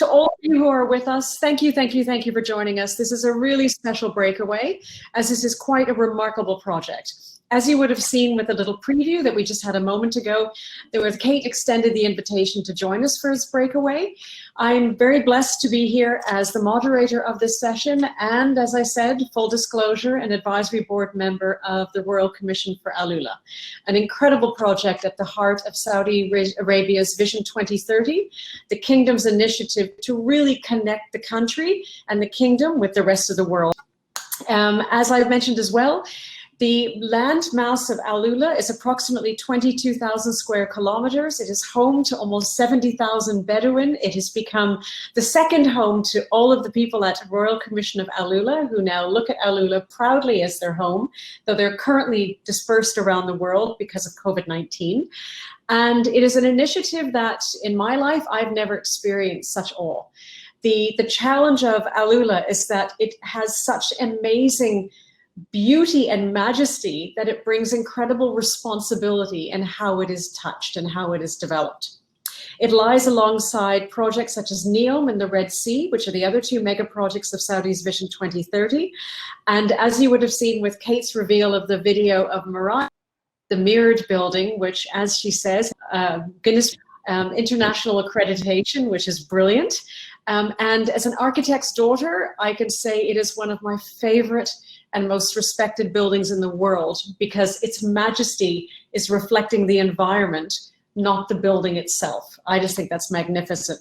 To all of you who are with us, thank you for joining us. This is a really special breakaway, as this is quite a remarkable project. As you would have seen with the little preview that we just had a moment ago, Kate extended the invitation to join us for this breakaway. I'm very blessed to be here as the moderator of this session, and as I said, full disclosure, an advisory board member of the Royal Commission for AlUla, an incredible project at the heart of Saudi Arabia's Vision 2030, the kingdom's initiative to really connect the country and the kingdom with the rest of the world. As I've mentioned as well, the land mass of AlUla is approximately 22,000 square kilometers. It is home to almost 70,000 Bedouin. It has become the second home to all of the people at Royal Commission of AlUla, who now look at AlUla proudly as their home, though they're currently dispersed around the world because of COVID-19. And it is an initiative that, in my life, I've never experienced such awe. The challenge of AlUla is that it has such amazing beauty and majesty that it brings incredible responsibility in how it is touched and how it is developed. It lies alongside projects such as NEOM and the Red Sea, which are the other two mega projects of Saudi's Vision 2030. And as you would have seen with Kate's reveal of the video of Mariah, the mirrored building, which, as she says, Guinness international accreditation, which is brilliant. And as an architect's daughter, I can say it is one of my favorite and most respected buildings in the world, because its majesty is reflecting the environment, not the building itself. I just think that's magnificent.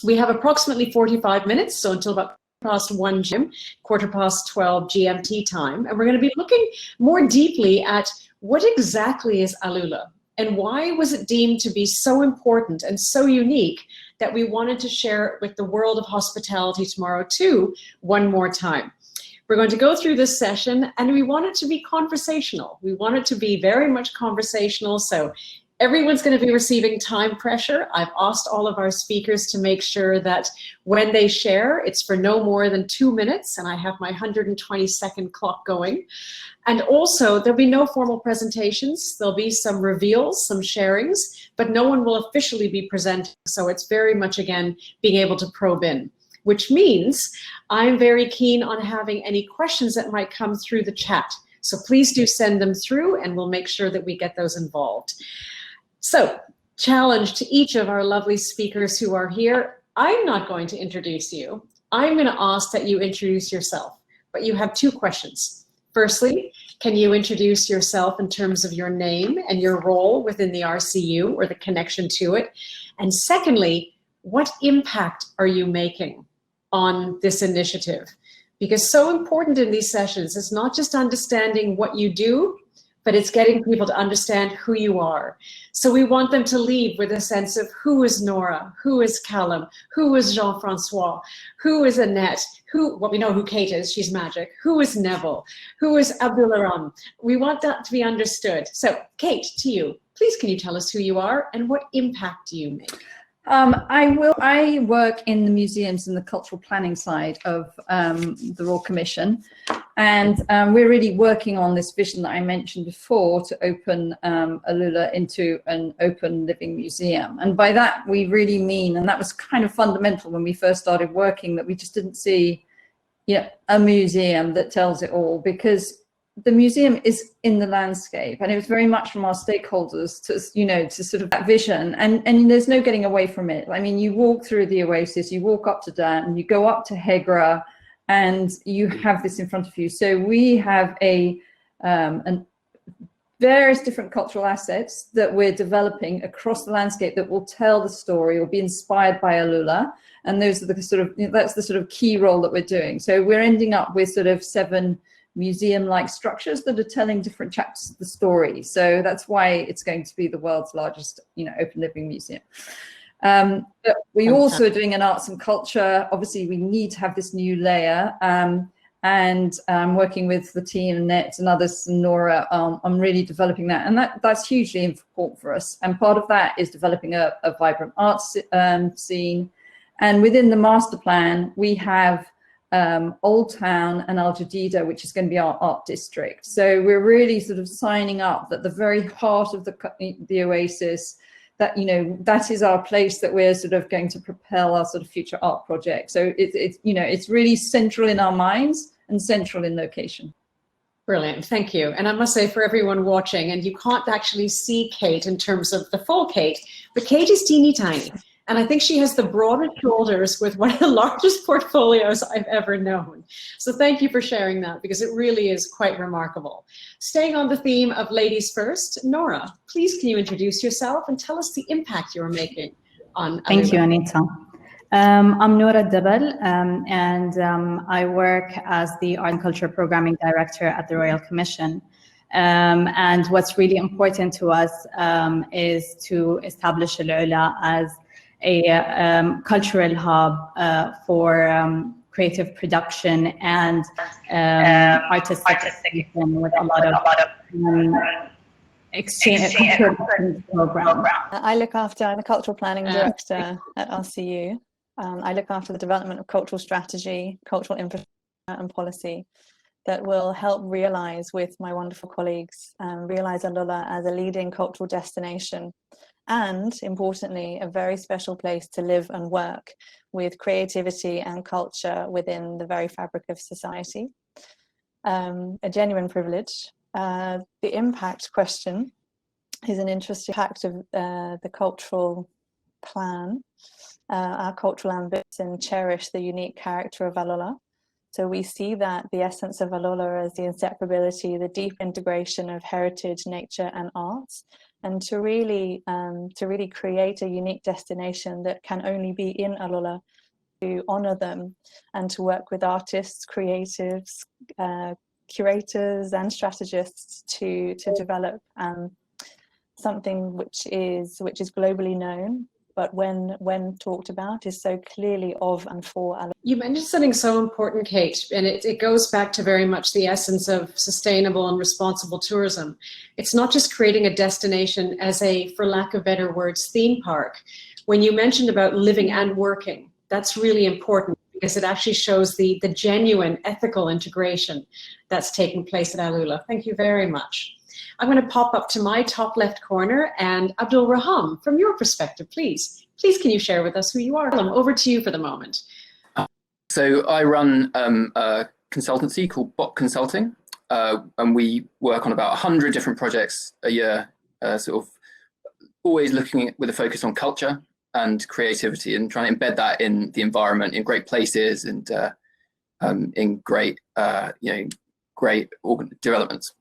We have approximately 45 minutes, so until about past 1 GM, 12:15 GMT time, and we're going to be looking more deeply at what exactly is AlUla and why was it deemed to be so important and so unique that we wanted to share it with the world of hospitality tomorrow too, one more time. We're going to go through this session, and we want it to be conversational. We want it to be very much conversational, so everyone's going to be receiving time pressure. I've asked all of our speakers to make sure that when they share, it's for no more than 2 minutes, and I have my 120-second clock going. And also, there'll be no formal presentations. There'll be some reveals, some sharings, but no one will officially be presenting, so it's very much, again, being able to probe in, which means I'm very keen on having any questions that might come through the chat. So please do send them through, and we'll make sure that we get those involved. So, challenge to each of our lovely speakers who are here. I'm not going to introduce you. I'm going to ask that you introduce yourself, but you have 2 questions. Firstly, can you introduce yourself in terms of your name and your role within the RCU or the connection to it? And secondly, what impact are you making on this initiative? Because so important in these sessions is not just understanding what you do, but it's getting people to understand who you are. So we want them to leave with a sense of who is Nora, who is Callum, who is Jean-François, who is Annette, well, we know who Kate is, she's magic, who is Neville, who is Abdulrahman. We want that to be understood. So Kate, to you, please can you tell us who you are and what impact do you make? I work in the museums and the cultural planning side of the Royal Commission, and we're really working on this vision that I mentioned before to open AlUla into an open living museum. And by that we really mean, and that was kind of fundamental when we first started working, that we just didn't see, a museum that tells it all, because the museum is in the landscape, and it was very much from our stakeholders to, to sort of that vision, and there's no getting away from it. I mean, you walk through the Oasis, you walk up to Dan, you go up to Hegra, and you have this in front of you. So we have various different cultural assets that we're developing across the landscape that will tell the story or be inspired by AlUla, and those are that's the sort of key role that we're doing. So we're ending up with sort of 7 museum-like structures that are telling different chapters of the story. So that's why it's going to be the world's largest, open living museum. But we also are doing an arts and culture. Obviously, we need to have this new layer. And working with the team, Annette and others, and Nora, I'm really developing that. And that's hugely important for us. And part of that is developing a vibrant arts scene. And within the master plan, we have Old Town and Al Jadida, which is going to be our art district. So we're really sort of signing up that the very heart of the Oasis, that, you know, that is our place that we're sort of going to propel our sort of future art project. So it's you know, it's really central in our minds and central in location. Brilliant, thank you. And I must say, for everyone watching, and you can't actually see Kate in terms of the full Kate, but Kate is teeny tiny. And I think she has the broadest shoulders with one of the largest portfolios I've ever known. So thank you for sharing that, because it really is quite remarkable. Staying on the theme of ladies first, Nora, please can you introduce yourself and tell us the impact you're making on AlUla? Thank you, Anita. I'm Nora Aldabal, and I work as the Art and Culture Programming Director at the Royal Commission. And what's really important to us is to establish AlUla as a cultural hub for creative production and artistic with a lot of exchange program. I'm the cultural planning director at RCU. I look after the development of cultural strategy, cultural infrastructure and policy that will help realize, with my wonderful colleagues, realize AlUla as a leading cultural destination and, importantly, a very special place to live and work with creativity and culture within the very fabric of society. A genuine privilege. The impact question is an interesting impact of the cultural plan. Our cultural ambition cherish the unique character of AlUla. So we see that the essence of AlUla is the inseparability, the deep integration of heritage, nature and arts, and to really create a unique destination that can only be in AlUla, to honor them and to work with artists, creatives, curators and strategists to develop something which is globally known, but when talked about is so clearly of and for AlUla. You mentioned something so important, Kate, and it goes back to very much the essence of sustainable and responsible tourism. It's not just creating a destination as a, for lack of better words, theme park. When you mentioned about living and working, that's really important, because it actually shows the genuine ethical integration that's taking place at AlUla. Thank you very much. I'm going to pop up to my top left corner, and Abdulrahman, from your perspective, please can you share with us who you are? Callum, over to you for the moment. So I run a consultancy called Bot Consulting, and we work on about 100 different projects a year, sort of always looking at, with a focus on culture and creativity, and trying to embed that in the environment, in great places, and in great, great developments.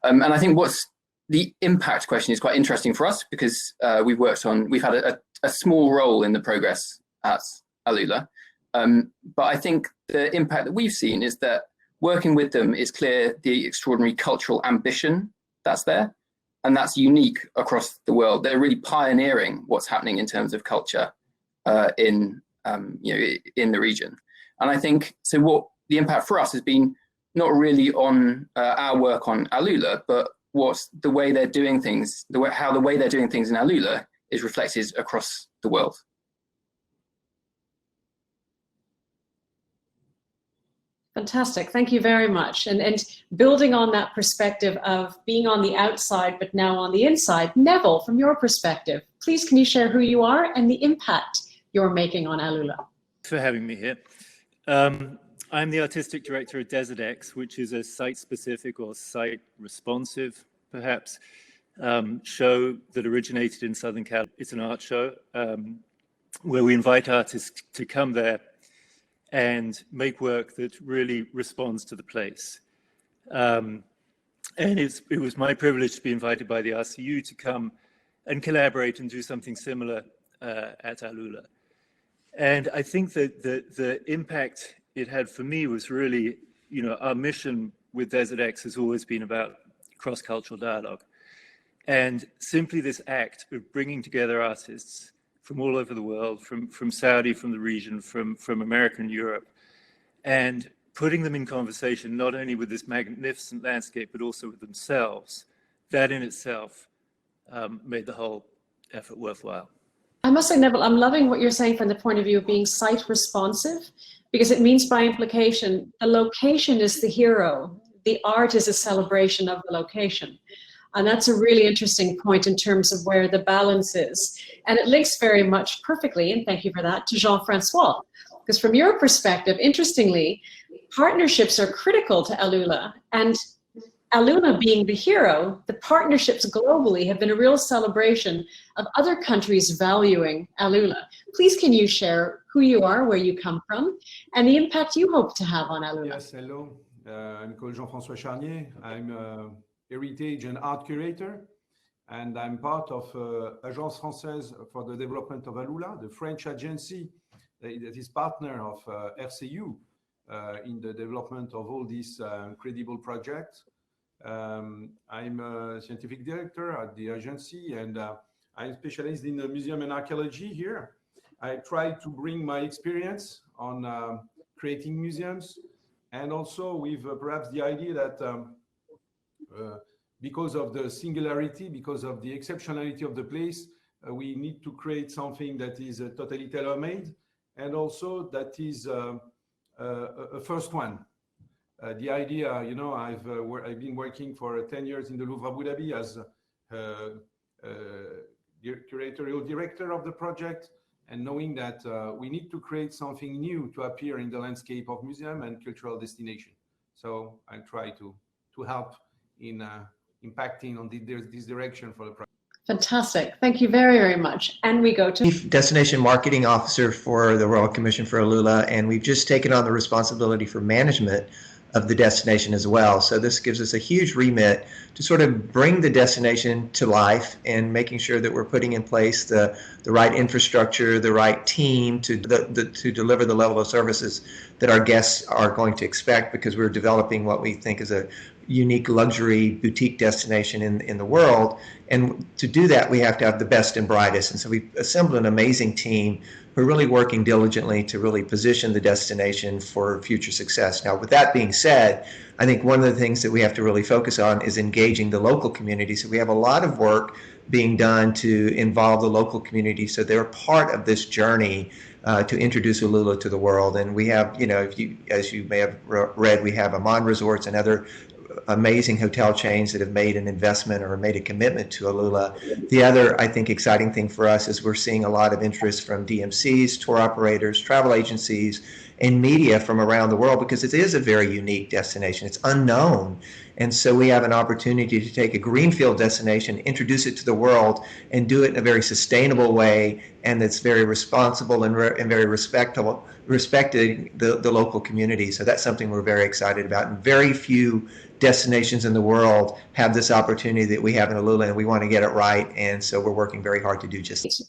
And I think what's the impact question is quite interesting for us, because we've had a small role in the progress at AlUla. But I think the impact that we've seen is that working with them is clear the extraordinary cultural ambition that's there, and that's unique across the world. They're really pioneering what's happening in terms of culture in the region. And I think, so what the impact for us has been not really on our work on AlUla, but what's the way they're doing things, how the way they're doing things in AlUla is reflected across the world. Fantastic, thank you very much. And building on that perspective of being on the outside, but now on the inside, Neville, from your perspective, please can you share who you are and the impact you're making on AlUla? Thanks for having me here. I'm the artistic director of DesertX, which is a site-specific or site-responsive, perhaps, show that originated in Southern California. It's an art show where we invite artists to come there and make work that really responds to the place. And it was my privilege to be invited by the RCU to come and collaborate and do something similar at AlUla. And I think that the impact it had for me was really, our mission with DesertX has always been about cross-cultural dialogue. And simply this act of bringing together artists from all over the world, from Saudi, from the region, from America and Europe, and putting them in conversation, not only with this magnificent landscape, but also with themselves, that in itself made the whole effort worthwhile. I must say, Neville, I'm loving what you're saying from the point of view of being site responsive, because it means by implication, the location is the hero. The art is a celebration of the location. And that's a really interesting point in terms of where the balance is. And it links very much perfectly, and thank you for that, to Jean-François. Because from your perspective, interestingly, partnerships are critical to AlUla. And AlUla being the hero, the partnerships globally have been a real celebration of other countries valuing AlUla. Please, can you share who you are, where you come from, and the impact you hope to have on AlUla? Yes, hello. I'm called Jean-François Charnier. I'm heritage and art curator, and I'm part of Agence Francaise for the development of AlUla, the French agency that is partner of RCU in the development of all these incredible projects. I'm a scientific director at the agency, and I'm specialized in museum and archaeology here. I try to bring my experience on creating museums, and also with perhaps the idea that because of the singularity, because of the exceptionality of the place, we need to create something that is totally tailor-made, and also that is a first one. The idea, you know, I've been working for 10 years in the Louvre Abu Dhabi as curatorial director of the project, and knowing that we need to create something new to appear in the landscape of museum and cultural destination. So I try to help in impacting on this direction for the project. Fantastic. Thank you very, very much. And we go to Chief Destination Marketing Officer for the Royal Commission for AlUla, and we've just taken on the responsibility for management of the destination as well. So this gives us a huge remit to sort of bring the destination to life and making sure that we're putting in place the right infrastructure, the right team to deliver the level of services that our guests are going to expect, because we're developing what we think is a unique luxury boutique destination in the world. And to do that, we have to have the best and brightest. And so we've assembled an amazing team who are really working diligently to really position the destination for future success. Now, with that being said, I think one of the things that we have to really focus on is engaging the local community. So we have a lot of work being done to involve the local community so they're part of this journey to introduce AlUla to the world. And we have, you know, as you may have read, we have Amman Resorts and other amazing hotel chains that have made an investment or made a commitment to AlUla. The other, I think, exciting thing for us is we're seeing a lot of interest from DMCs, tour operators, travel agencies, and media from around the world, because it is a very unique destination. It's unknown. And so we have an opportunity to take a greenfield destination, introduce it to the world, and do it in a very sustainable way, and that's very responsible and very respecting the local community. So that's something we're very excited about. And very few destinations in the world have this opportunity that we have in AlUla, and we want to get it right. And so we're working very hard to do just that.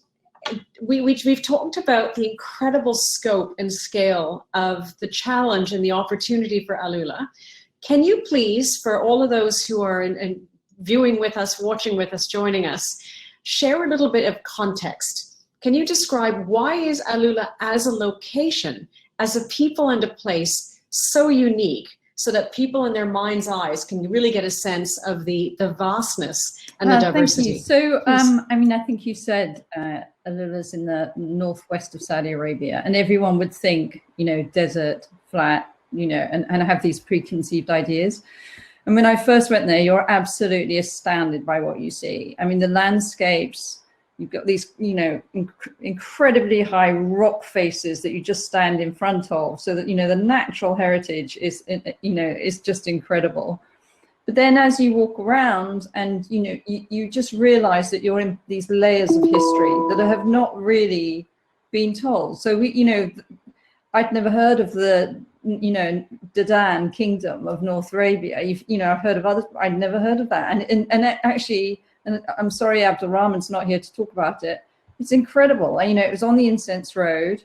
We've talked about the incredible scope and scale of the challenge and the opportunity for AlUla. Can you please, for all of those who are viewing with us, watching with us, joining us, share a little bit of context? Can you describe why is AlUla as a location, as a people and a place, so unique, so that people in their mind's eyes can really get a sense of the vastness and the diversity? Thank you. So, I mean, I think you said AlUla's in the northwest of Saudi Arabia, and everyone would think, you know, desert, flat, you know, and have these preconceived ideas. And when I first went there, you're absolutely astounded by what you see. I mean, the landscapes, you've got these, you know, incredibly high rock faces that you just stand in front of, so that, you know, the natural heritage is, you know, is just incredible. But then as you walk around and, you know, you just realize that you're in these layers of history that have not really been told. So we, you know, I'd never heard of the, you know, Dedan Kingdom of North Arabia. You know, I've heard of others, I'd never heard of that. And actually, and I'm sorry Abdulrahman's not here to talk about it, it's incredible. You know, it was on the Incense Road,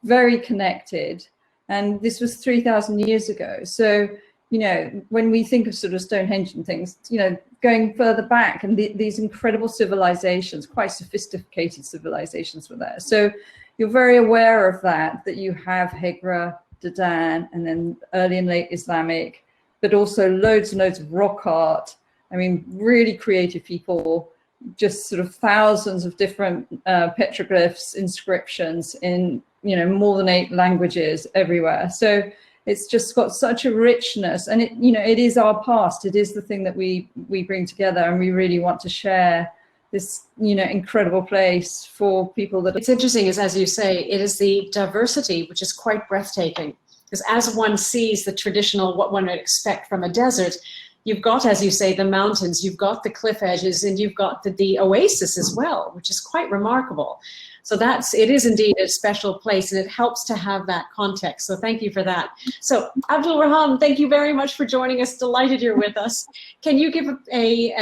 very connected, and this was 3,000 years ago. So, you know, when we think of sort of Stonehenge and things, you know, going further back, and these incredible civilizations, quite sophisticated civilizations were there. So you're very aware of that you have Hegra, Dedan, and then early and late Islamic, but also loads and loads of rock art. I mean, really creative people, just sort of thousands of different petroglyphs, inscriptions in, you know, more than 8 languages everywhere. So It's just got such a richness, and it is our past. It is the thing that we bring together, and we really want to share this, incredible place for people that. It's interesting, as you say, it is the diversity which is quite breathtaking. Because as one sees the traditional, what one would expect from a desert, you've got, as you say, the mountains, you've got the cliff edges, and you've got the oasis as well, which is quite remarkable. So it is indeed a special place, and it helps to have that context. So thank you for that. So Abdulrahman, thank you very much for joining us. Delighted you're with us. Can you give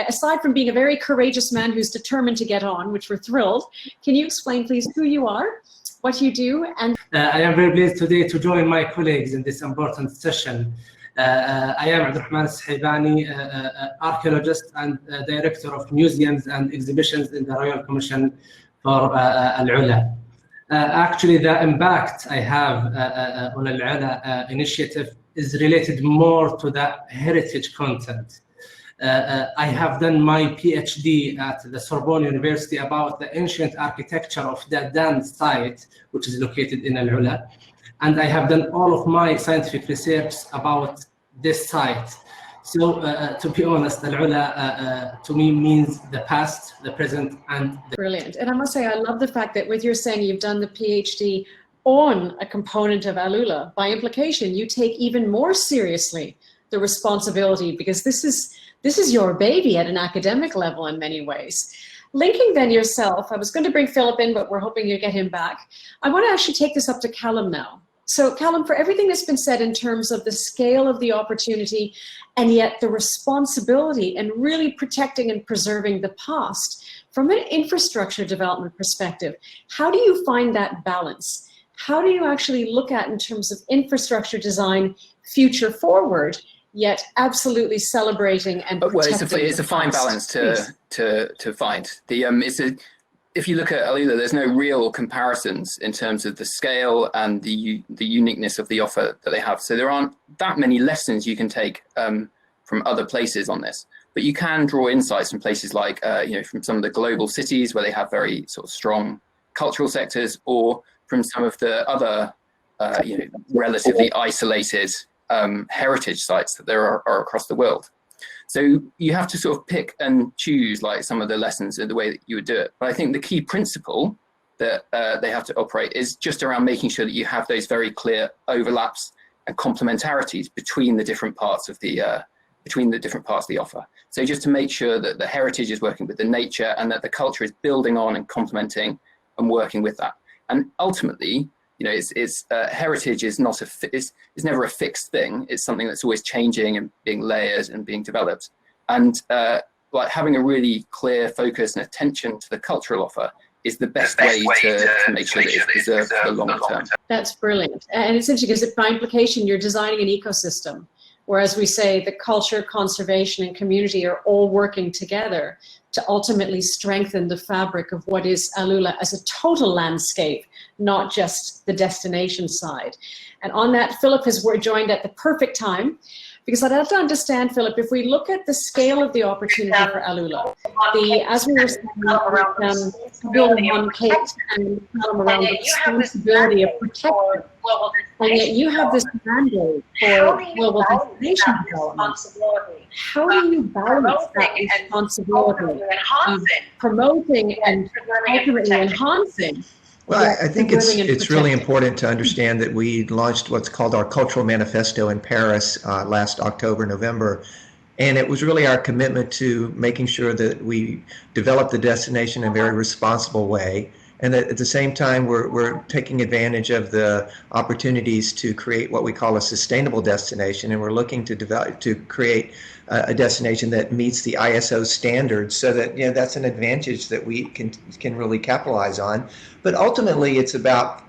aside from being a very courageous man who's determined to get on, which we're thrilled, can you explain please who you are, what you do, and I am very pleased today to join my colleagues in this important session. I am Abdulrahman Alsuhaibani, archaeologist and director of museums and exhibitions in the Royal Commission for AlUla. Actually, the impact I have on AlUla initiative is related more to the heritage content. I have done my PhD at the Sorbonne University about the ancient architecture of the Dan site, which is located in AlUla. And I have done all of my scientific research about this site. So to be honest, AlUla to me means the past, the present, and the... Brilliant. And I must say, I love the fact that with your saying you've done the PhD on a component of AlUla. By implication, you take even more seriously the responsibility, because this is your baby at an academic level in many ways. Linking then yourself, I was going to bring Phillip in, but we're hoping you get him back. I want to actually take this up to Callum now. So Callum, for everything that's been said in terms of the scale of the opportunity and yet the responsibility and really protecting and preserving the past, from an infrastructure development perspective, how do you find that balance? How do you actually look at, in terms of infrastructure design, future forward, yet absolutely celebrating and protecting? Well, it's a fine balance to find. If you look at AlUla, there's no real comparisons in terms of the scale and the uniqueness of the offer that they have. So there aren't that many lessons you can take from other places on this, but you can draw insights from places like, from some of the global cities where they have very sort of strong cultural sectors, or from some of the other, relatively isolated heritage sites that there are across the world. So you have to sort of pick and choose like some of the lessons in the way that you would do it. But I think the key principle that they have to operate is just around making sure that you have those very clear overlaps and complementarities between the different parts of the offer. So just to make sure that the heritage is working with the nature, and that the culture is building on and complementing and working with that. And ultimately, heritage is never a fixed thing. It's something that's always changing and being layered and being developed. And like having a really clear focus and attention to the cultural offer is the best way to make sure that it's preserved for the long term. That's brilliant. And it's interesting because by implication, you're designing an ecosystem, whereas we say the culture, conservation, and community are all working together to ultimately strengthen the fabric of what is AlUla as a total landscape, not just the destination side. And on that, Phillip has joined at the perfect time, because I'd have to understand, Phillip, if we look at the scale of the opportunity for AlUla, as we were saying, building one case and around the responsibility of protection, and yet you have this mandate for global destination development. How do you balance that responsibility of promoting and ultimately enhancing? Well, I think it's really important to understand that we launched what's called our Cultural Manifesto in Paris last October, November. And it was really our commitment to making sure that we develop the destination in a very responsible way. And that at the same time, we're taking advantage of the opportunities to create what we call a sustainable destination. And we're looking to create a destination that meets the ISO standards, so that that's an advantage that we can really capitalize on. But ultimately, it's about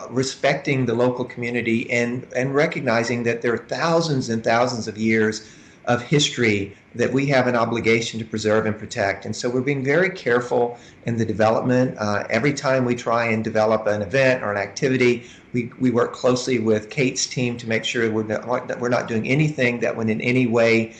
respecting the local community and recognizing that there are thousands and thousands of years of history that we have an obligation to preserve and protect. And so we're being very careful in the development. Every time we try and develop an event or an activity, We work closely with Kate's team to make sure we're not doing anything that would in any way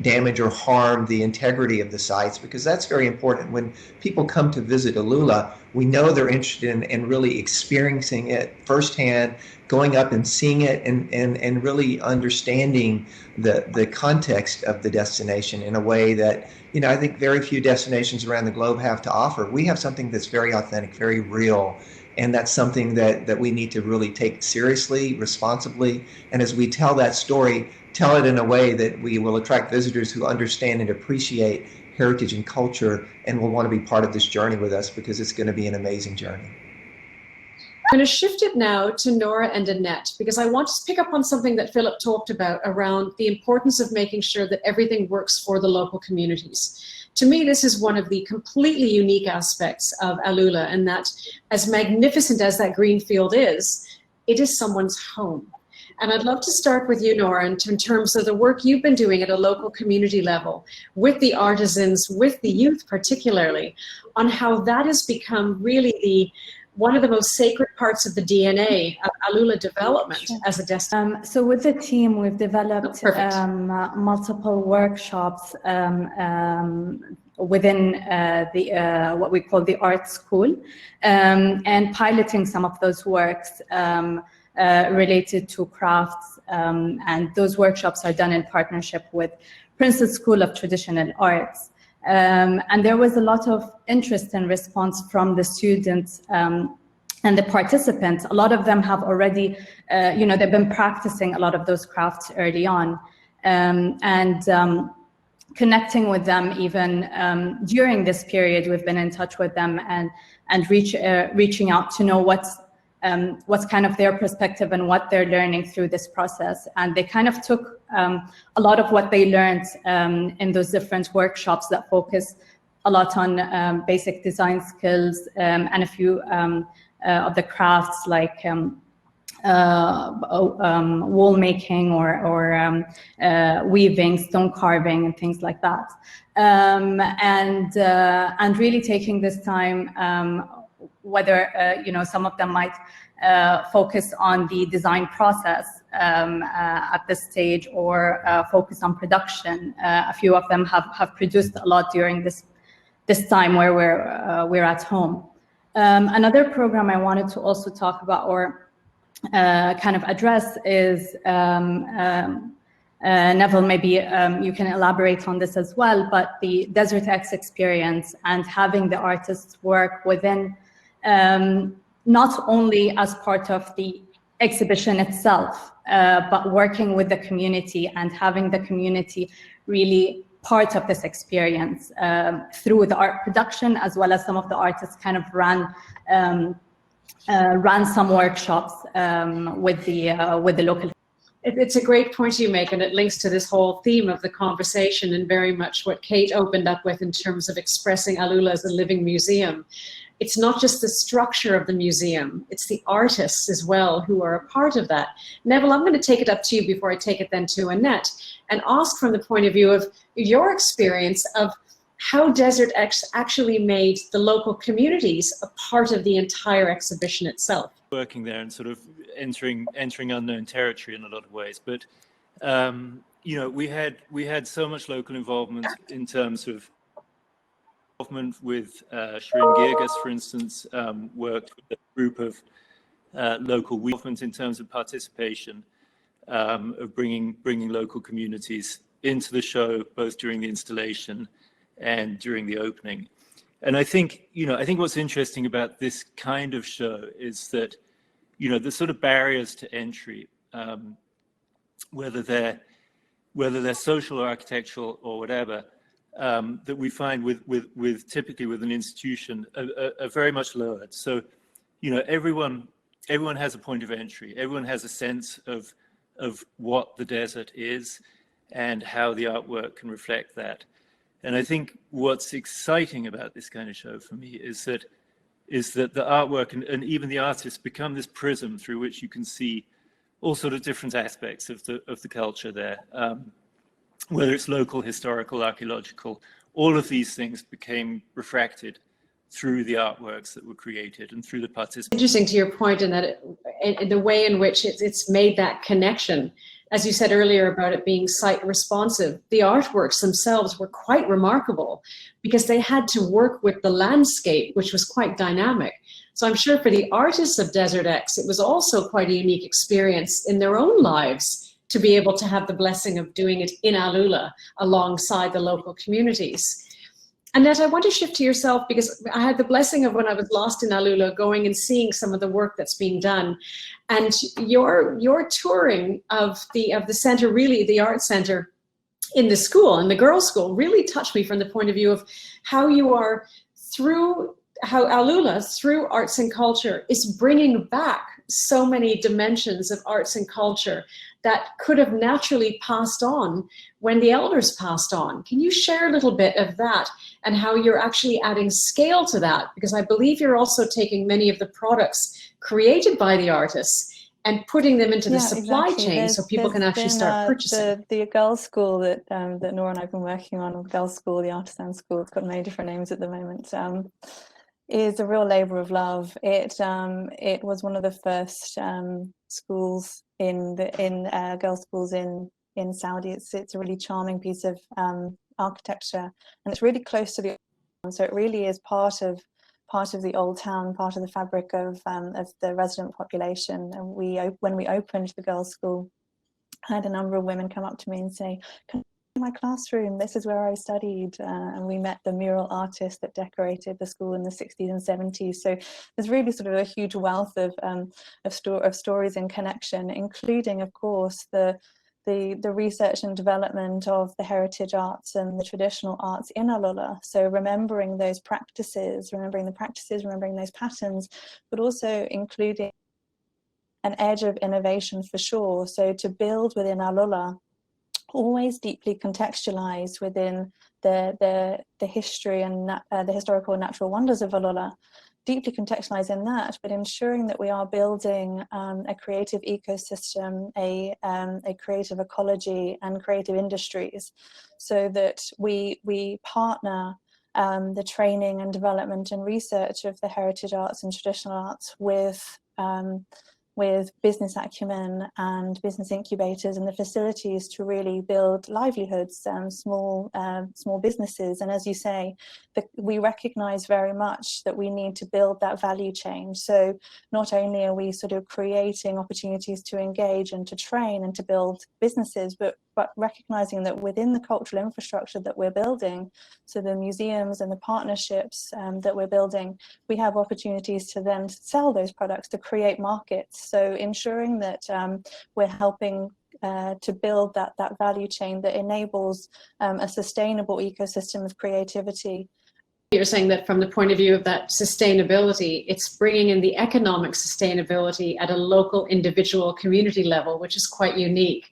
damage or harm the integrity of the sites, because that's very important. When people come to visit AlUla, we know they're interested in really experiencing it firsthand, going up and seeing it, and really understanding the context of the destination in a way that, you know, I think very few destinations around the globe have to offer. We have something that's very authentic, very real, and that's something that we need to really take seriously, responsibly. And as we tell that story, tell it in a way that we will attract visitors who understand and appreciate heritage and culture and will want to be part of this journey with us, because it's going to be an amazing journey. I'm going to shift it now to Nora and Annette, because I want to pick up on something that Phillip talked about around the importance of making sure that everything works for the local communities. To me, this is one of the completely unique aspects of AlUla, and that as magnificent as that green field is, it is someone's home. And I'd love to start with you, Nora, in terms of the work you've been doing at a local community level with the artisans, with the youth particularly, on how that has become really one of the most sacred parts of the DNA of AlUla development as a destination. So with the team, we've developed multiple workshops within what we call the art school, and piloting some of those works related to crafts, and those workshops are done in partnership with Princeton School of Traditional Arts. And there was a lot of interest and response from the students and the participants. A lot of them have already, they've been practicing a lot of those crafts early on, and connecting with them even during this period. We've been in touch with them and reaching out to know what's kind of their perspective and what they're learning through this process. And they kind of took a lot of what they learned in those different workshops that focus a lot on basic design skills, and a few of the crafts like wall making or weaving, stone carving, and things like that. And really taking this time, whether some of them might focus on the design process at this stage, or focus on production. A few of them have produced a lot during this time where we're at home. Another program I wanted to also talk about or kind of address is Neville, maybe you can elaborate on this as well, but the DesertX experience and having the artists work within, not only as part of the exhibition itself, but working with the community and having the community really part of this experience through the art production, as well as some of the artists kind of ran some workshops with the local. It's a great point you make, and it links to this whole theme of the conversation and very much what Kate opened up with in terms of expressing AlUla as a living museum. It's not just the structure of the museum, it's the artists as well who are a part of that. Neville, I'm going to take it up to you before I take it then to Annette, and ask from the point of view of your experience of how DesertX actually made the local communities a part of the entire exhibition itself. Working there and sort of entering unknown territory in a lot of ways, but we had so much local involvement in terms of with Shirin Girgis, for instance, worked with a group of local movements in terms of participation, of bringing local communities into the show, both during the installation and during the opening. And I think what's interesting about this kind of show is that, the sort of barriers to entry, whether they're social or architectural or whatever, that we find with typically with an institution are very much lowered. So, everyone has a point of entry. Everyone has a sense of what the desert is and how the artwork can reflect that. And I think what's exciting about this kind of show for me is that the artwork and even the artists become this prism through which you can see all sort of different aspects of the culture there. Whether it's local, historical, archaeological, all of these things became refracted through the artworks that were created and through the participants. Interesting to your point in that the way in which it's made that connection. As you said earlier about it being site responsive, the artworks themselves were quite remarkable because they had to work with the landscape, which was quite dynamic. So I'm sure for the artists of DesertX, it was also quite a unique experience in their own lives to be able to have the blessing of doing it in AlUla alongside the local communities. Annette, I want to shift to yourself because I had the blessing of when I was lost in AlUla going and seeing some of the work that's being done. And your touring of the center, really the art center in the school, in the girls' school, really touched me from the point of view of how you are how AlUla, through arts and culture, is bringing back so many dimensions of arts and culture that could have naturally passed on when the elders passed on. Can you share a little bit of that and how you're actually adding scale to that? Because I believe you're also taking many of the products created by the artists and putting them into the supply chain so people can actually start purchasing. The girls' school that Nora and I have been working on, or girls' school, the artisan school, it's got many different names at the moment, is a real labour of love. It was one of the first schools girls' schools in Saudi. It's a really charming piece of architecture, and it's really close to the old town, so it really is part of the old town, part of the fabric of the resident population. And when we opened the girls' school, I had a number of women come up to me and say, "Can my classroom, this is where I studied," and we met the mural artist that decorated the school in the 60s and 70s. So there's really sort of a huge wealth of stories and connection, including, of course, the research and development of the heritage arts and the traditional arts in AlUla. So remembering those practices, remembering those patterns, but also including an edge of innovation for sure. So to build within AlUla, always deeply contextualized within the history and the historical and natural wonders of AlUla, deeply contextualized in that, but ensuring that we are building a creative ecosystem, a creative ecology and creative industries, so that we partner the training and development and research of the heritage arts and traditional arts with business acumen and business incubators and the facilities to really build livelihoods, small businesses. And as you say, we recognize very much that we need to build that value chain. So not only are we sort of creating opportunities to engage and to train and to build businesses, but recognizing that within the cultural infrastructure that we're building, so the museums and the partnerships that we're building, we have opportunities to then sell those products, to create markets. So ensuring that we're helping to build that value chain that enables a sustainable ecosystem of creativity. You're saying that from the point of view of that sustainability, it's bringing in the economic sustainability at a local, individual, community level, which is quite unique.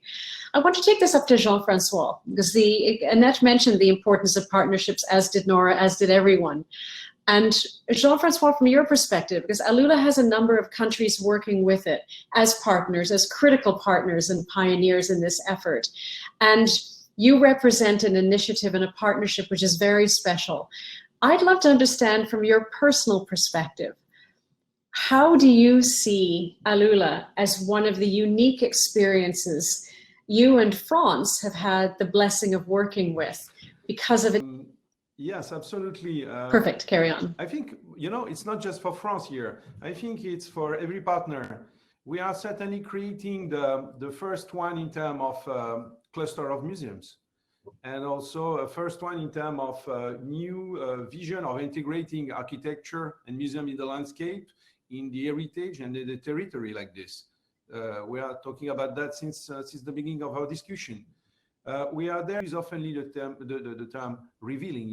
I want to take this up to Jean-François, because Annette mentioned the importance of partnerships, as did Nora, as did everyone. And Jean-François, from your perspective, because AlUla has a number of countries working with it as partners, as critical partners and pioneers in this effort. And you represent an initiative and a partnership which is very special. I'd love to understand from your personal perspective, how do you see AlUla as one of the unique experiences you and France have had the blessing of working with because of it? Yes, absolutely. Perfect, carry on. I think, it's not just for France here. I think it's for every partner. We are certainly creating the first one in terms of cluster of museums, and also a first one in terms of new vision of integrating architecture and museum in the landscape, in the heritage and the territory like this. We are talking about that since the beginning of our discussion. We are there is often the term revealing,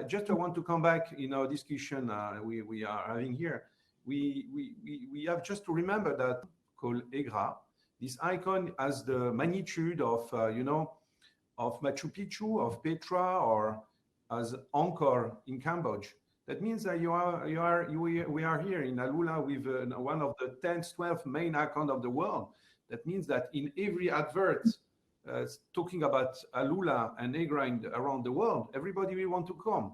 just I want to come back in our discussion we are having here. We have just to remember that called Egra, this icon has the magnitude of, of Machu Picchu, of Petra, or as Angkor in Cambodia. That means that we are here in AlUla with one of the 10th, 12th main icons of the world. That means that in every advert talking about AlUla and Egra around the world, everybody will want to come.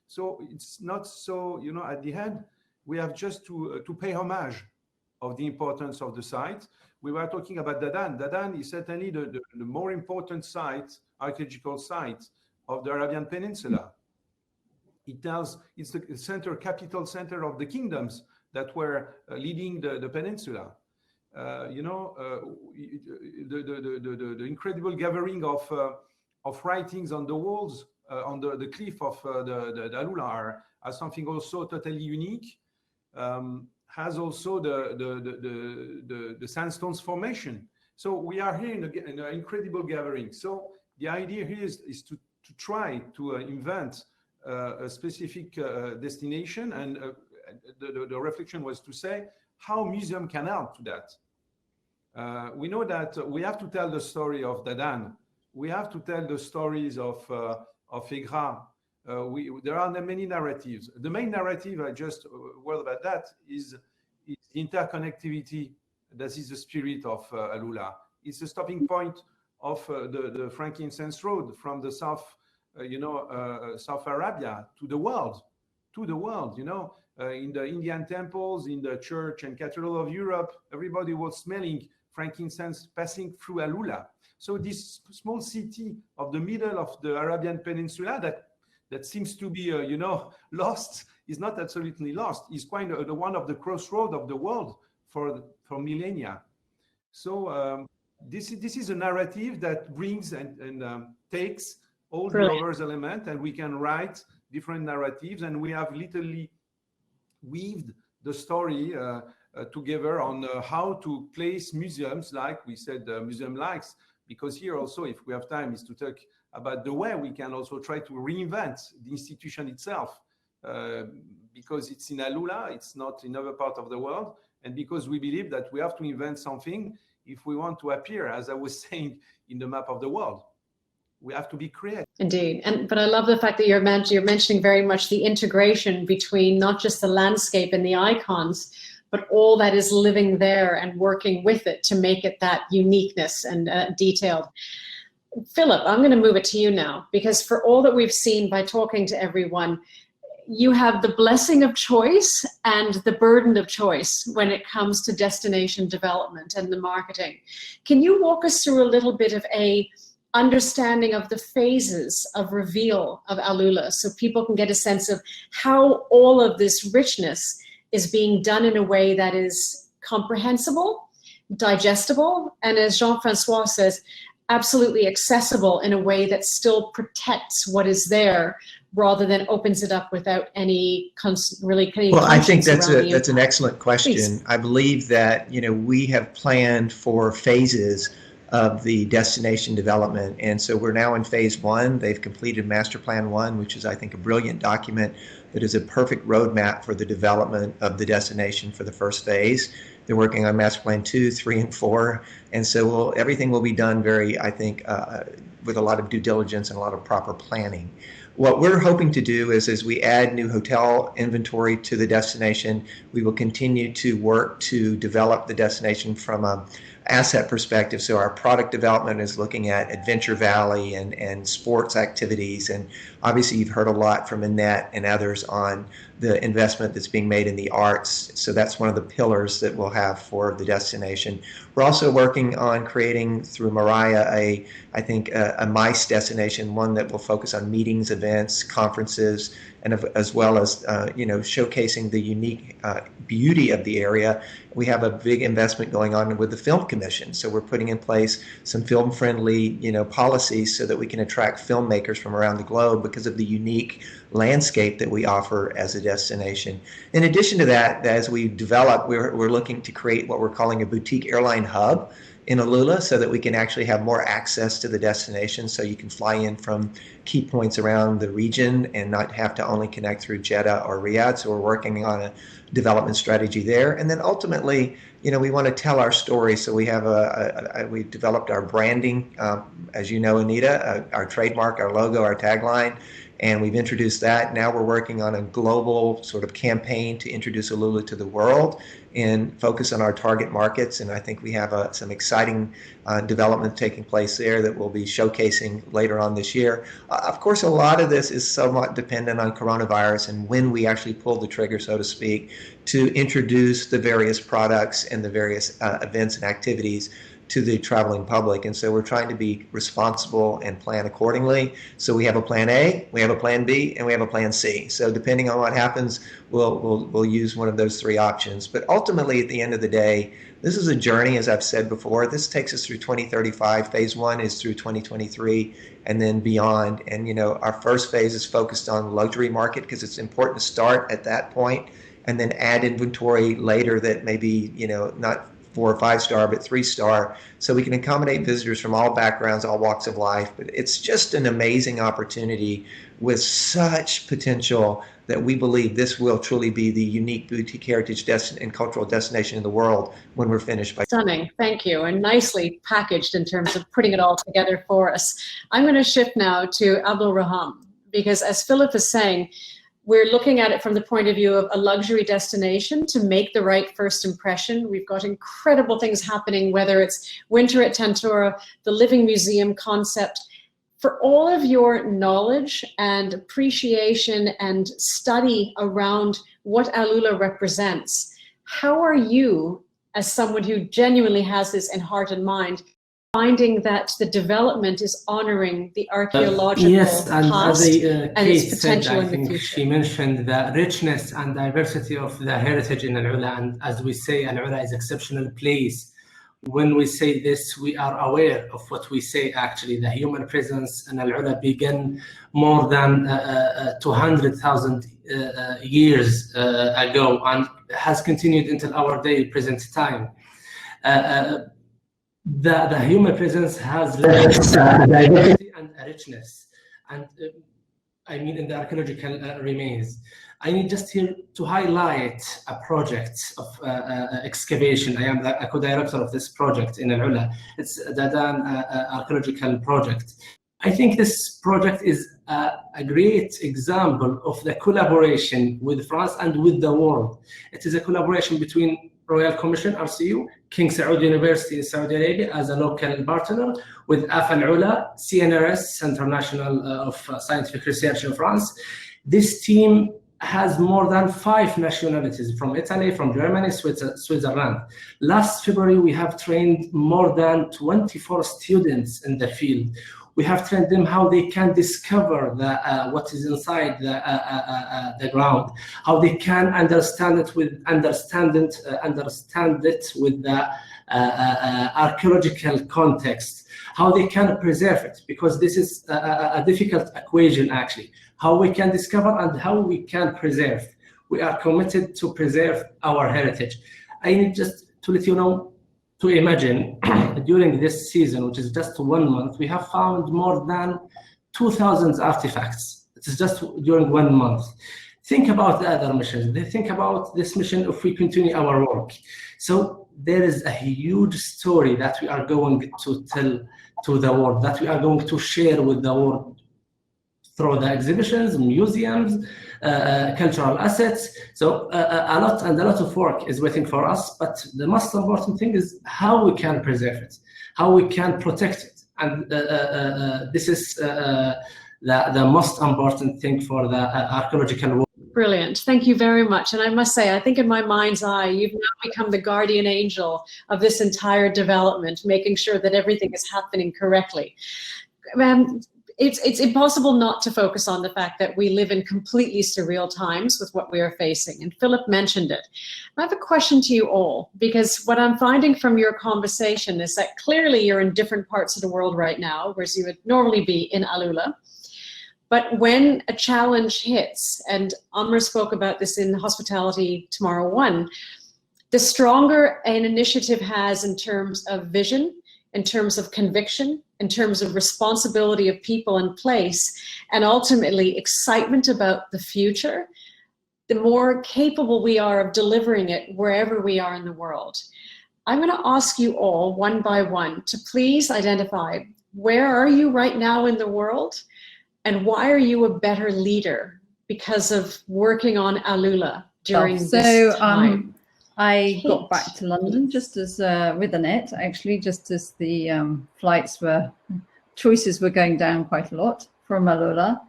So it's not so, at the end, we have just to pay homage of the importance of the site. We were talking about Dadan. Dadan is certainly the more important site, archaeological site of the Arabian Peninsula. It's the capital center of the kingdoms that were leading the peninsula. The incredible gathering of writings on the walls, on the cliff of the AlUla are something also totally unique. Has also the sandstones formation. So we are here in an incredible gathering. So the idea here is to try to invent a specific destination, and the reflection was to say how museum can help to that. We know that we have to tell the story of Dadan. We have to tell the stories of Egra. There are many narratives. The main narrative, I just word about that, is interconnectivity. That is the spirit of AlUla. It's the stopping point of the frankincense road from the south, South Arabia to the world. In the Indian temples, in the church and cathedral of Europe, everybody was smelling frankincense passing through AlUla. So this small city of the middle of the Arabian Peninsula that seems to be, lost, is not absolutely lost. It's quite one of the crossroads of the world for millennia. So this is a narrative that brings and takes all the lovers element, and we can write different narratives, and we have literally weaved the story together on how to place museums, like we said, museum likes, because here also, if we have time, is to talk about the way we can also try to reinvent the institution itself, because it's in AlUla, it's not in other part of the world, and because we believe that we have to invent something if we want to appear, as I was saying, in the map of the world. We have to be creative. Indeed, but I love the fact that you're mentioning very much the integration between not just the landscape and the icons, but all that is living there and working with it to make it that uniqueness and detailed. Phillip, I'm going to move it to you now, because for all that we've seen by talking to everyone, you have the blessing of choice and the burden of choice when it comes to destination development and the marketing. Can you walk us through a little bit of a understanding of the phases of reveal of AlUla, so people can get a sense of how all of this richness is being done in a way that is comprehensible, digestible, and as Jean-François says, absolutely accessible in a way that still protects what is there rather than opens it up without any really. Well, I think that's an excellent question. Please. I believe that we have planned for phases of the destination development, and so we're now in phase 1. They've completed Master Plan 1, which is, I think, a brilliant document that is a perfect roadmap for the development of the destination for the first phase. They're working on Master Plan 2, 3, and 4, and so everything will be done very, I think, with a lot of due diligence and a lot of proper planning. What we're hoping to do is, as we add new hotel inventory to the destination, we will continue to work to develop the destination from a asset perspective. So our product development is looking at Adventure Valley and sports activities, and obviously you've heard a lot from Annette and others on the investment that's being made in the arts. So that's one of the pillars that we'll have for the destination. We're also working on creating through Mariah I think a MICE destination, one that will focus on meetings, events, conferences, and as well as showcasing the unique beauty of the area. We have a big investment going on with the Film Commission, so we're putting in place some film-friendly policies so that we can attract filmmakers from around the globe because of the unique landscape that we offer as a destination. In addition to that, as we develop, we're looking to create what we're calling a boutique airline hub in AlUla, so that we can actually have more access to the destination, so you can fly in from key points around the region and not have to only connect through Jeddah or Riyadh. So we're working on a development strategy there. And then ultimately, we want to tell our story. So we have we've developed our branding, as you know, Anita, our trademark, our logo, our tagline. and we've introduced that. Now we're working on a global sort of campaign to introduce AlUla to the world and focus on our target markets. And I think we have some exciting development taking place there that we'll be showcasing later on this year. Of course, a lot of this is somewhat dependent on coronavirus and when we actually pull the trigger, so to speak, to introduce the various products and the various events and activities to the traveling public. And so we're trying to be responsible and plan accordingly. So we have a plan A, we have a plan B, and we have a plan C. So depending on what happens, we'll use one of those three options. But ultimately, at the end of the day, this is a journey, as I've said before. This takes us through 2035. Phase 1 is through 2023 and then beyond. And, you know, our first phase is focused on the luxury market because it's important to start at that point and then add inventory later that may be, you know, not 4 or 5 star, but 3 star, so we can accommodate visitors from all backgrounds, all walks of life. But it's just an amazing opportunity with such potential that we believe this will truly be the unique boutique heritage and cultural destination in the world when we're finished. Stunning, thank you, and nicely packaged in terms of putting it all together for us. I'm going to shift now to Abdulrahman, because as Phillip is saying, we're looking at it from the point of view of a luxury destination to make the right first impression. We've got incredible things happening, whether it's Winter at Tantura, the Living Museum concept. For all of your knowledge and appreciation and study around what AlUla represents, how are you, as someone who genuinely has this in heart and mind, finding that the development is honoring the archaeological yes, and past as and Kate its potential said, I in the think future? she mentioned the richness and diversity of the heritage in AlUla, and as we say, AlUla is an exceptional place. When we say this, we are aware of what we say. Actually, the human presence in AlUla began more than 200,000 years ago and has continued until our day, present time. The human presence has diversity and richness, and I mean in the archaeological remains. I need just here to highlight a project of excavation. I am a co-director of this project in AlUla. It's the Dan archaeological project. I think this project is a great example of the collaboration with France and with the world. It is a collaboration between Royal Commission, RCU, King Saud University in Saudi Arabia as a local partner, with AFALULA, CNRS, International of Scientific Research in France. This team has more than 5 nationalities, from Italy, from Germany, Switzerland. Last February, we have trained more than 24 students in the field. We have trained them how they can discover what is inside the ground, how they can understand it with the archaeological context, how they can preserve it, because this is a difficult equation actually. How we can discover and how we can preserve. We are committed to preserve our heritage. I need just to let you know, to imagine during this season, which is just 1 month, we have found more than 2,000 artifacts. It is just during 1 month. Think about the other missions. They think about this mission if we continue our work. So there is a huge story that we are going to tell to the world, that we are going to share with the world through the exhibitions, museums, cultural assets. So a lot of work is waiting for us, but the most important thing is how we can preserve it, how we can protect it. And this is the most important thing for the archaeological work. Brilliant. Thank you very much. And I must say, I think in my mind's eye, you've now become the guardian angel of this entire development, making sure that everything is happening correctly. It's impossible not to focus on the fact that we live in completely surreal times with what we are facing. And Phillip mentioned it. I have a question to you all, because what I'm finding from your conversation is that clearly you're in different parts of the world right now, whereas you would normally be in AlUla. But when a challenge hits, and Amr spoke about this in Hospitality Tomorrow 1, the stronger an initiative has in terms of vision, in terms of conviction, in terms of responsibility of people and place, and ultimately excitement about the future, the more capable we are of delivering it wherever we are in the world. I'm going to ask you all one by one to please identify, where are you right now in the world? And why are you a better leader because of working on AlUla during this time? I got back to London just as with Annette, actually, just as the choices were going down quite a lot from AlUla.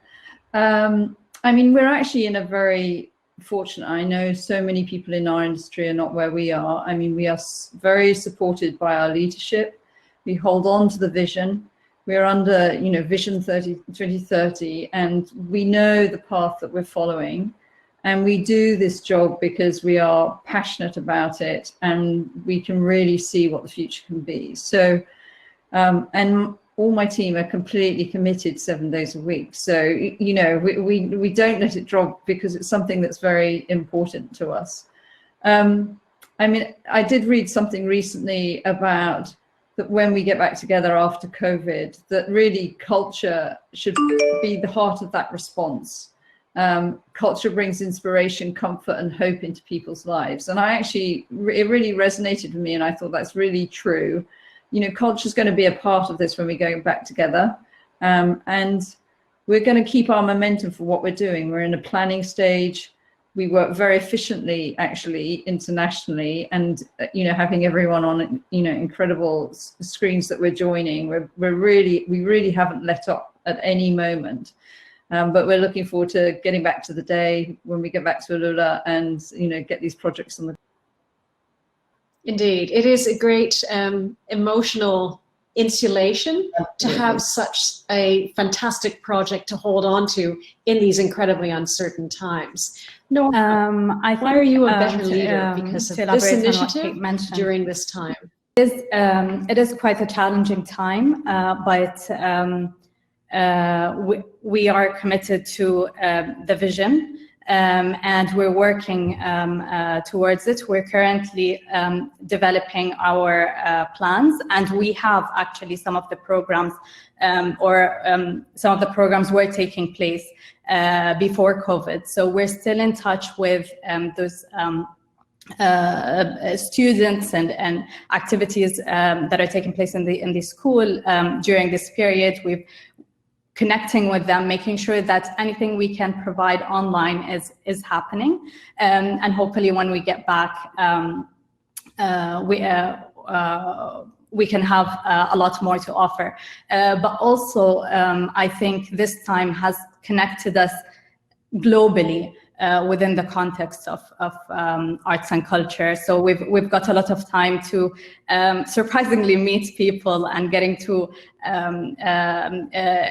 I mean, we're actually in a very fortunate, I know so many people in our industry are not where we are. I mean, we are very supported by our leadership. We hold on to the vision. We're under, you know, Vision 2030, and we know the path that we're following. And we do this job because we are passionate about it, and we can really see what the future can be. So, and all my team are completely committed 7 days a week. So, you know, we don't let it drop because it's something that's very important to us. I mean, I did read something recently about that when we get back together after COVID, that really culture should be the heart of that response. Culture brings inspiration, comfort, and hope into people's lives. And I actually, it really resonated with me, and I thought that's really true. You know, culture is going to be a part of this when we go back together. And we're going to keep our momentum for what we're doing. We're in a planning stage. We work very efficiently, actually, internationally, and, you know, having everyone on, you know, incredible screens that we're joining. We really haven't let up at any moment. But we're looking forward to getting back to the day when we get back to AlUla and, you know, get these projects on the. Indeed, it is a great emotional insulation to have such a fantastic project to hold on to in these incredibly uncertain times. Nora, why are you a better leader because of this initiative during this time? It is quite a challenging time, but we are committed to the vision, and we're working towards it. We're currently developing our plans, and we have actually some of the programs some of the programs were taking place before COVID. So we're still in touch with those students and activities that are taking place in the school during this period. We've connecting with them, making sure that anything we can provide online is happening, and hopefully when we get back, we can have a lot more to offer. But also, I think this time has connected us globally within the context of arts and culture. So we've got a lot of time to surprisingly meet people and getting to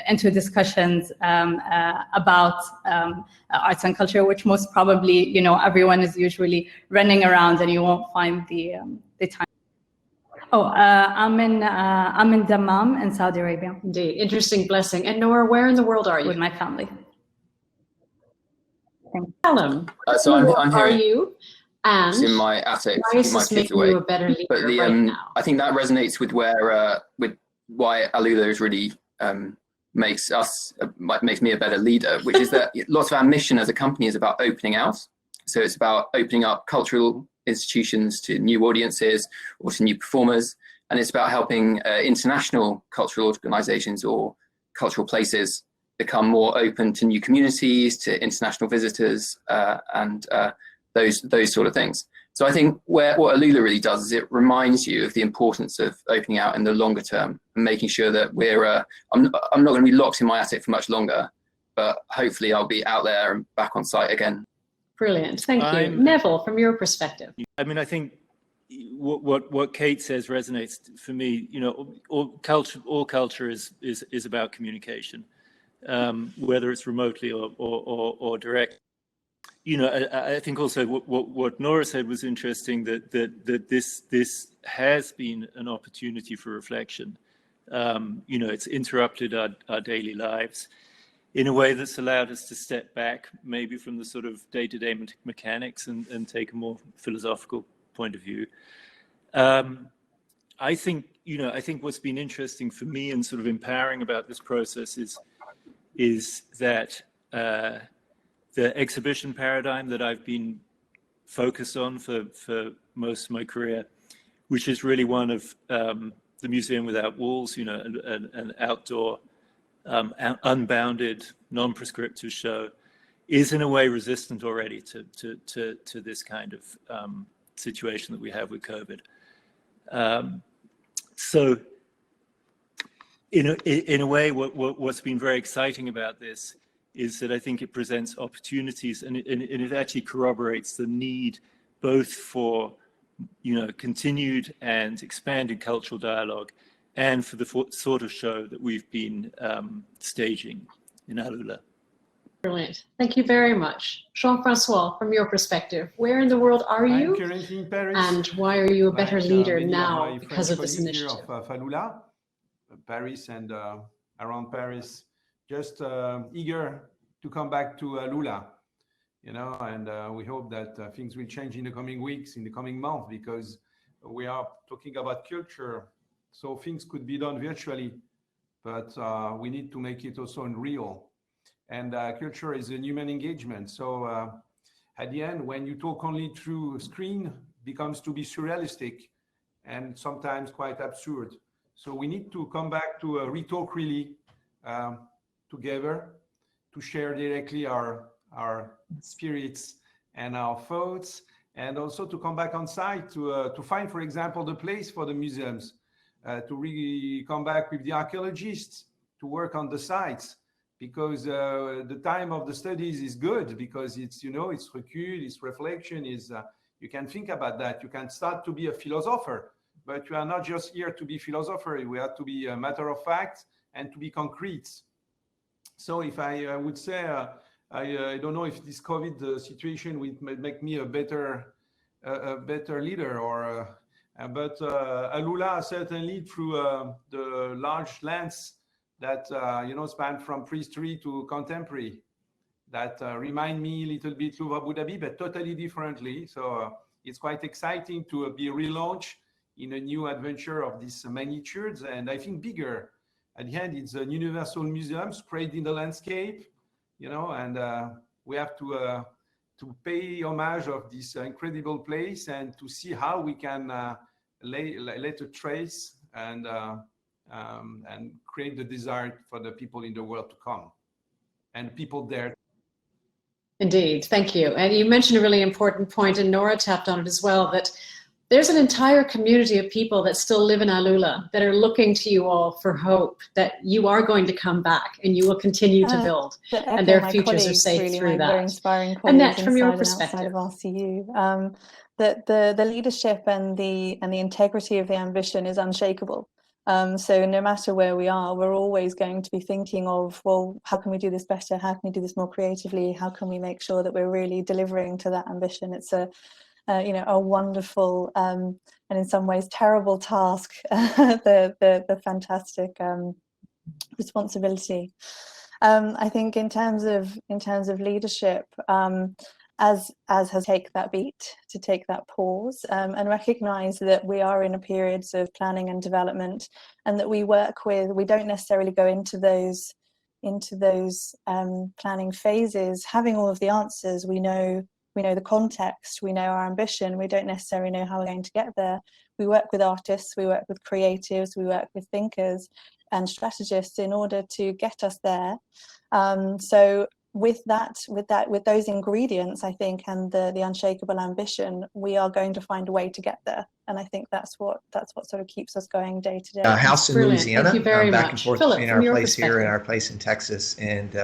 into discussions about arts and culture, which most probably, you know, everyone is usually running around and you won't find the time. Oh, I'm in Dammam in Saudi Arabia. Indeed, interesting blessing. And Nora, where in the world are you? With my family. Callum, so I'm here. Are you? And in my attic, why is this making you a better leader but the, right now? I think that resonates with where with why AlUla is really makes me a better leader, which is that lots of our mission as a company is about opening out. So it's about opening up cultural institutions to new audiences or to new performers, and it's about helping international cultural organizations or cultural places become more open to new communities, to international visitors, and those sort of things. So I think what AlUla really does is it reminds you of the importance of opening out in the longer term and making sure that we're, I'm not going to be locked in my attic for much longer, but hopefully I'll be out there and back on site again. Brilliant, thank you. Neville, from your perspective. I mean, I think what Kate says resonates for me. You know, all culture is about communication, whether it's remotely or direct. You know, I think also what Nora said was interesting, that this has been an opportunity for reflection. You know, it's interrupted our daily lives in a way that's allowed us to step back maybe from the sort of day-to-day mechanics and take a more philosophical point of view. I think, you know, I think what's been interesting for me and sort of empowering about this process is that the exhibition paradigm that I've been focused on for most of my career, which is really one of the museum without walls, you know, an outdoor unbounded, non-prescriptive show is in a way resistant already to this kind of situation that we have with COVID. So in a way, what's been very exciting about this is that I think it presents opportunities, and it actually corroborates the need both for continued and expanded cultural dialogue, and for the sort of show that we've been staging in AlUla. Brilliant. Thank you very much. Jean-François, from your perspective, where in the world are you? I'm currently in Paris. And why are you a better leader many now of because of this colleagues here initiative? of AFALULA, Paris and around Paris, just eager to come back to AlUla, and we hope that things will change in the coming weeks, in the coming months, because we are talking about culture. So things could be done virtually, but we need to make it also real. And culture is a human engagement. So at the end, when you talk only through screen, becomes to be surrealistic and sometimes quite absurd. So we need to come back to re-talk really together, to share directly our spirits and our thoughts, and also to come back on site to find, for example, the place for the museums, to really come back with the archaeologists to work on the sites, because the time of the studies is good, because it's, it's recul, it's reflection, you can think about that. You can start to be a philosopher, but you are not just here to be philosopher. We have to be a matter of fact and to be concrete. So if I would say, I don't know if this COVID situation would make me a better leader, or but AlUla certainly through the large lens that span from prehistory to contemporary, that remind me a little bit of Abu Dhabi, but totally differently. So it's quite exciting to be relaunched in a new adventure of these magnitudes, and I think bigger. At the end, it's a universal museum spread in the landscape, and we have to pay homage of this incredible place, and to see how we can let a trace and create the desire for the people in the world to come, and people there. Indeed, thank you. And you mentioned a really important point, and Nora tapped on it as well, that there's an entire community of people that still live in AlUla that are looking to you all for hope that you are going to come back and you will continue to build, and their futures are safe really, through that. Very inspiring Annette, from your perspective, of RCU, that the leadership and the integrity of the ambition is unshakable. So no matter where we are, we're always going to be thinking of, well, how can we do this better? How can we do this more creatively? How can we make sure that we're really delivering to that ambition? It's a wonderful and in some ways terrible task, the fantastic responsibility. I think in terms of leadership, as has take that beat, to take that pause, and recognize that we are in a period of planning and development, and that we don't necessarily go into those planning phases having all of the answers. We know the context, we know our ambition, we don't necessarily know how we're going to get there. We work with artists, we work with creatives, we work with thinkers and strategists in order to get us there. So with those ingredients, I think, and the unshakable ambition, we are going to find a way to get there. And I think that's what sort of keeps us going day to day. House in Louisiana, thank you very back much. and forth Phillip, between from our your place here and perspective. our place in Texas. And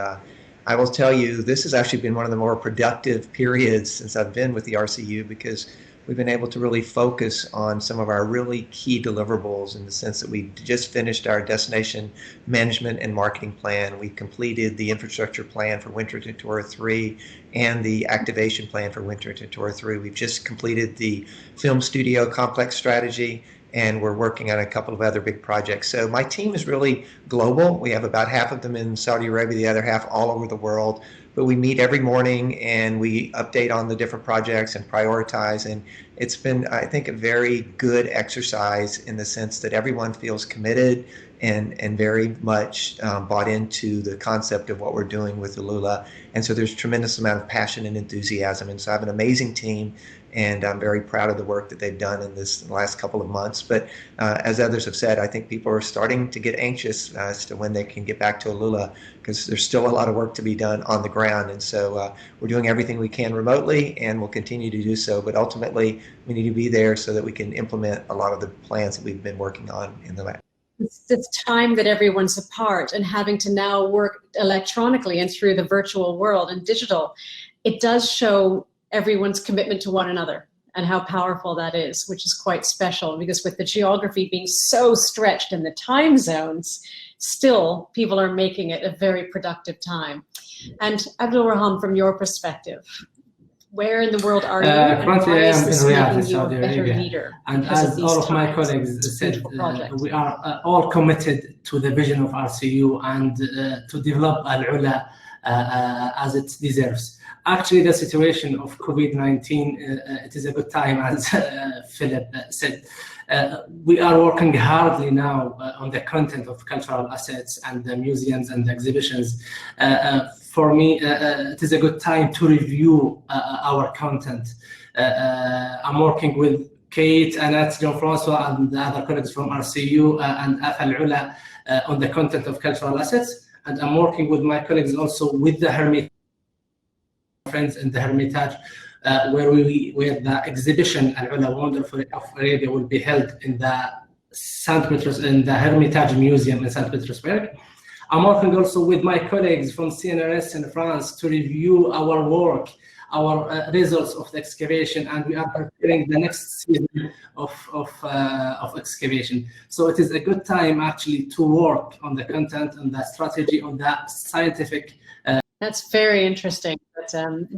I will tell you, this has actually been one of the more productive periods since I've been with the RCU, because we've been able to really focus on some of our really key deliverables, in the sense that we just finished our destination management and marketing plan. We completed the infrastructure plan for Winter Tour 3 and the activation plan for Winter Tour 3. We've just completed the film studio complex strategy, and we're working on a couple of other big projects. So my team is really global. We have about half of them in Saudi Arabia, the other half all over the world. But we meet every morning and we update on the different projects and prioritize. And it's been, I think, a very good exercise, in the sense that everyone feels committed and very much bought into the concept of what we're doing with AlUla. And so there's a tremendous amount of passion and enthusiasm. And so I have an amazing team and I'm very proud of the work that they've done in this last couple of months. But as others have said, I think people are starting to get anxious as to when they can get back to AlUla, because there's still a lot of work to be done on the ground. And so we're doing everything we can remotely, and we'll continue to do so. But ultimately, we need to be there so that we can implement a lot of the plans that we've been working on in the lab. It's time that everyone's apart, and having to now work electronically and through the virtual world and digital, it does show everyone's commitment to one another and how powerful that is, which is quite special, because with the geography being so stretched in the time zones, still people are making it a very productive time. And Abdulrahman, from your perspective, where in the world are you, and currently why I is am in this Riyadh, making you a Saudi better Arabia. leader? And because as these all of my times? colleagues It's a said, beautiful project. we are all committed to the vision of RCU and to develop AlUla as it deserves. Actually, the situation of COVID-19, it is a good time, as Phillip said. We are working hardly now on the content of cultural assets and the museums and the exhibitions. For me, it is a good time to review our content. I'm working with Kate, Annette, Jean-François, and the other colleagues from RCU and AFALULA on the content of cultural assets. And I'm working with my colleagues also with the Hermitage, friends in the Hermitage, where the exhibition AlUla Wonderful of Arabia will be held in the in the Hermitage Museum in St. Petersburg. I'm working also with my colleagues from CNRS in France to review our work, our results of the excavation, and we are preparing the next season of excavation. So it is a good time actually to work on the content and the strategy on the scientific. That's very interesting. But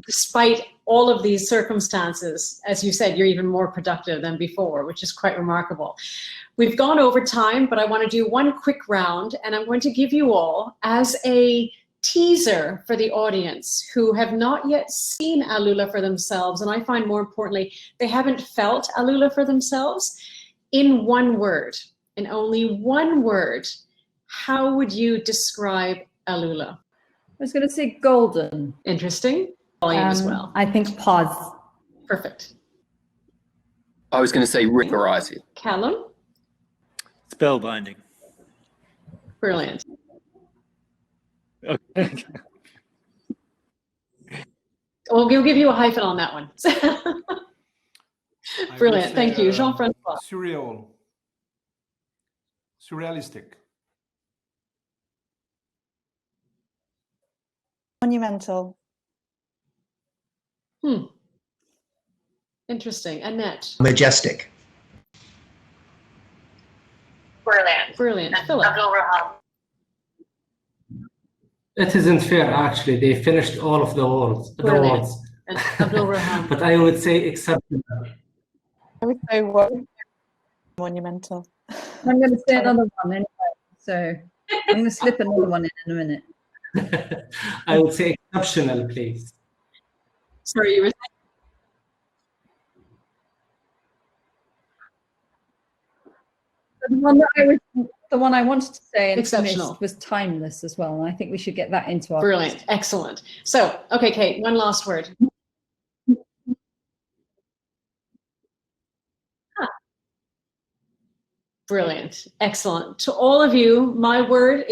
despite all of these circumstances, as you said, you're even more productive than before, which is quite remarkable. We've gone over time, but I want to do one quick round, and I'm going to give you all, as a teaser for the audience who have not yet seen AlUla for themselves, and I find more importantly, they haven't felt AlUla for themselves, in one word, in only one word, how would you describe AlUla? I was going to say golden. Interesting. Volume as well. I think pause. Perfect. I was going to say rich variety. Callum? Spellbinding. Brilliant. Okay. We'll give you a hyphen on that one. Brilliant. Thank you. Jean-François. Surreal. Surrealistic. Monumental. Interesting. Annette. Majestic. Brilliant. Brilliant. Phillip. Abdulrahman. It isn't fair, actually. They finished all of the words. Brilliant. And Abdulrahman. But I would say exceptional. I would say what? Monumental. I'm going to say another one anyway. So I'm going to slip another one in a minute. I would say exceptional, please. Sorry, you were The one I wanted to say and exceptional finished was timeless as well. And I think we should get that into our brilliant. Excellent. So, okay, Kate, one last word. Brilliant. Excellent. To all of you, my word is